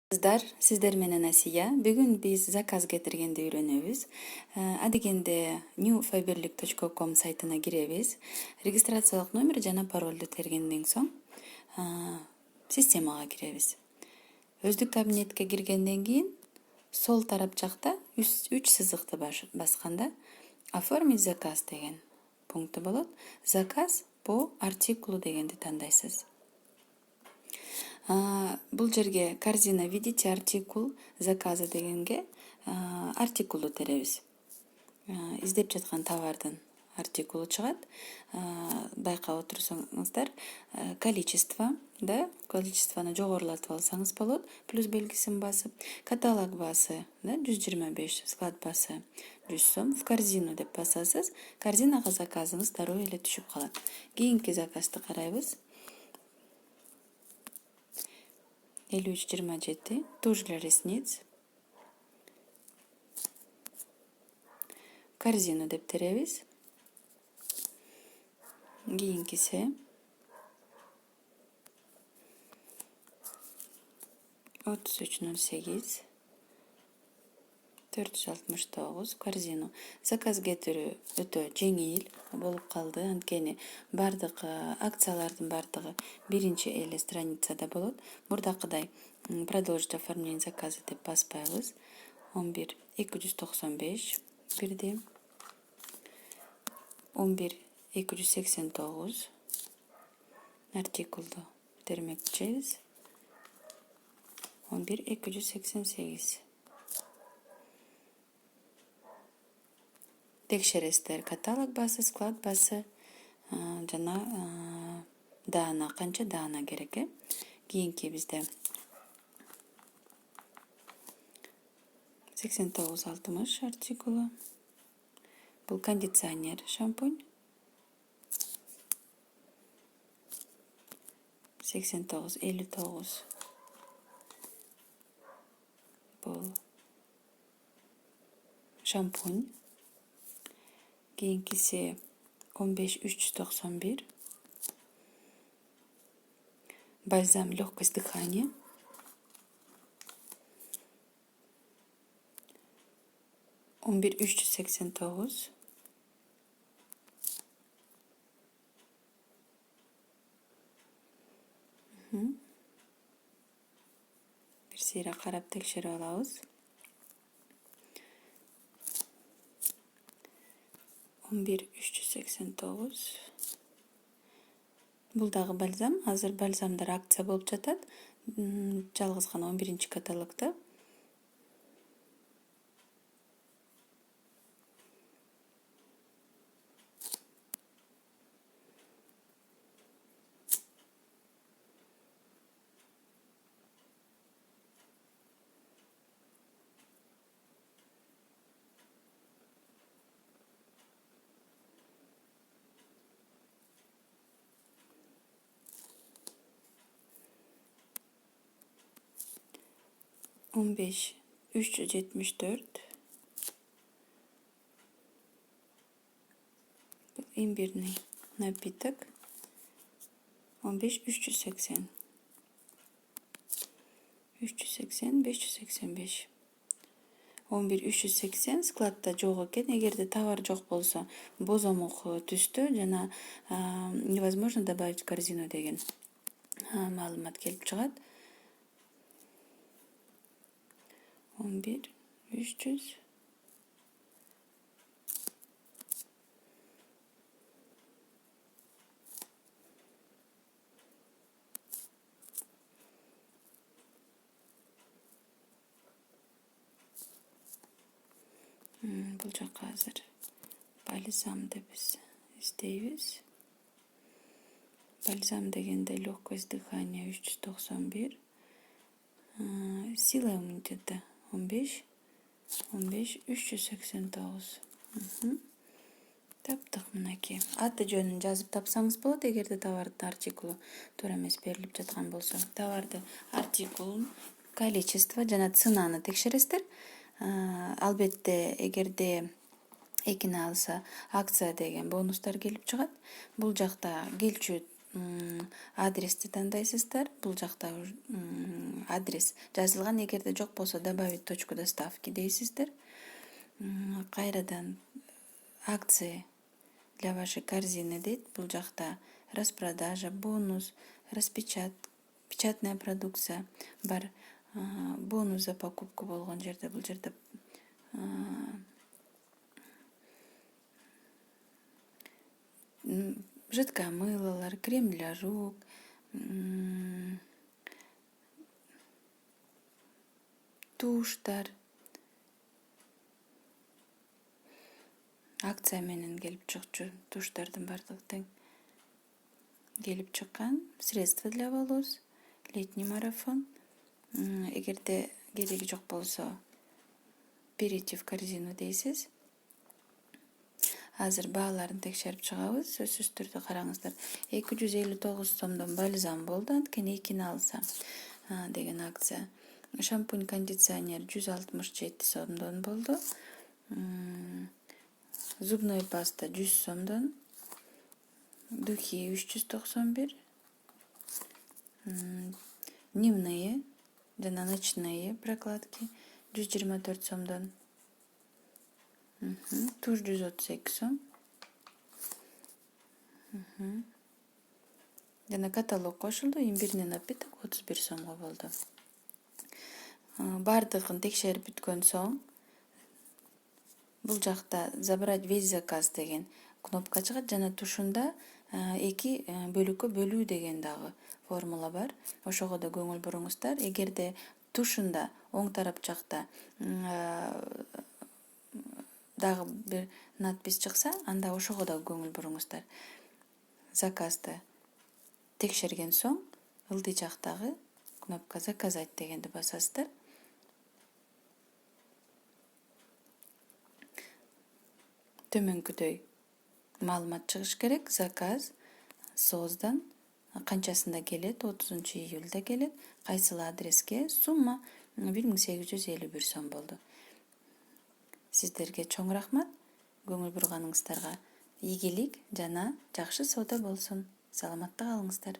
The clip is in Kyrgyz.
Сиздер менен Асия. Бүгүн биз заказ кетиргенди үйрөнөбүз. Адегенде newfiberlik.com сайтына киребиз. Регистрациялык номер жана паролду тергенден соң системага киребиз. Өздүк кабинетке киргенден кийин сол тарап жакта 3 сызыкты басканда оформить заказ деген пункту болот. Заказ по артикулу дегенди тандайсыз. Бул жерге корзина видите артикул заказа дегенге артикулду теребиз. Издеп жаткан товардын артикулу чыгат. Байкап отурсаңыздар, количествону жогорулатып алсаңыз болот. Плюс белгисин басып, каталог баасы 125, склад баасы 100 сом, в корзину деп басасыз. Корзинага заказыңыз дароо эле түшүп калат. Кийинки заказды карайбыз. 5327, тушь для ресниц. Корзину деп теребиз. Кийинкиси 3308, 469 корзину. Заказ кетирүү өтө жеңил болуп калды. Анткени бардык акциялардын бардыгы биринчи эле страницада болот. Мурдакыдай продолжить оформление заказа деп баспайбыз. 11295 бирди. 11289 артикулду термекчибиз. 11288. Текшерестер каталог баасы, склад баасы жана даана, канча даана керек. Кийинки бизде 8960 артикулу. Бул кондиционер шампунь. 8959. Бул шампунь. Кийинкиси 15391. Бальзам легкость дыхания. 11389. Бир сейре карап текшерип алабыз. 11389. Бул дагы бальзам. Азыр бальзамдар акция болуп жатат. Жалгыз гана 11-чи каталогда. Он беш 374. Имбирный напиток. 15380. 380, 585. 11380 складда жок экен. Эгерде товар жок болсо, бозомок түстө жана невозможно добавить в корзину деген маалымат келип чыгат. 11300. Бул жака азыр бальзам деп издейбиз. Бальзам дегенде легкость дыхания 391. Сила иммунитета 15. 15389. Таптык мынакей. Аты жөнүн жазып тапсаңыз болот, эгерде товардын артикулу туура эмес берилип жаткан болсо. Товардын артикулун, количество жана ценаны текшересиздер. Албетте, эгерде экини алса, акция деген бонустар келип чыгат. Бул жакта келчү адрести тандайсыздар. Бул жакта адрес жазылган. Эгерде жок болсо добавить точку доставки дейсиздер. Кайрадан акции для вашей корзины дейт. Бул жакта распродажа, бонус, печатная продукция бар. Бонус за покупку болгон жерде бул жерде жидкое мылолор, крем для рук, туштар акция менен келип чыкчу. Туштардын бардыгы тең келип чыккан. Средства для волос, летний марафон. Эгерде кереги жок болсо, берите в корзину дейсиз. Азыр бааларын текшерип чыгабыз. Сөзсүз түрдө караңыздар. 259 сомдон бальзам болду. Анткени экини алсам деген акция. Шампунь, кондиционер 167 сомдон болду. Зубной паста 100 сомдон. Духи 391. Дневные жана ночные прокладки 124 сомдон. Туш 132 сом. Жана каталог кошулду. Имбирный напиток 31 сомго болду. Бардыгын текшерип бүткөн соң, бул жакта забрать весь заказ деген кнопка чыгат жана тушунда 2 бөлүккө бөлүү деген дагы формула бар. Ошого да көңүл буруңуздар. Эгерде тушунда оң тарап жакта дагы бир надпись чыкса, анда ошого да көңүл буруңуздар. Заказды текшерген соң, ылдый жактагы кнопка заказать дегенди басасыздар. Төмөнкүдөй маалымат чыгыш керек. Заказ сооздан канчасында келет, 30-июлда келет, кайсыл адреске, сумма 1851 сом болду. Сиздерге чоң рахмат. Көңүл бурганыңыздарга ийгилик жана жакшы соода болсун. Саламатта калыңыздар.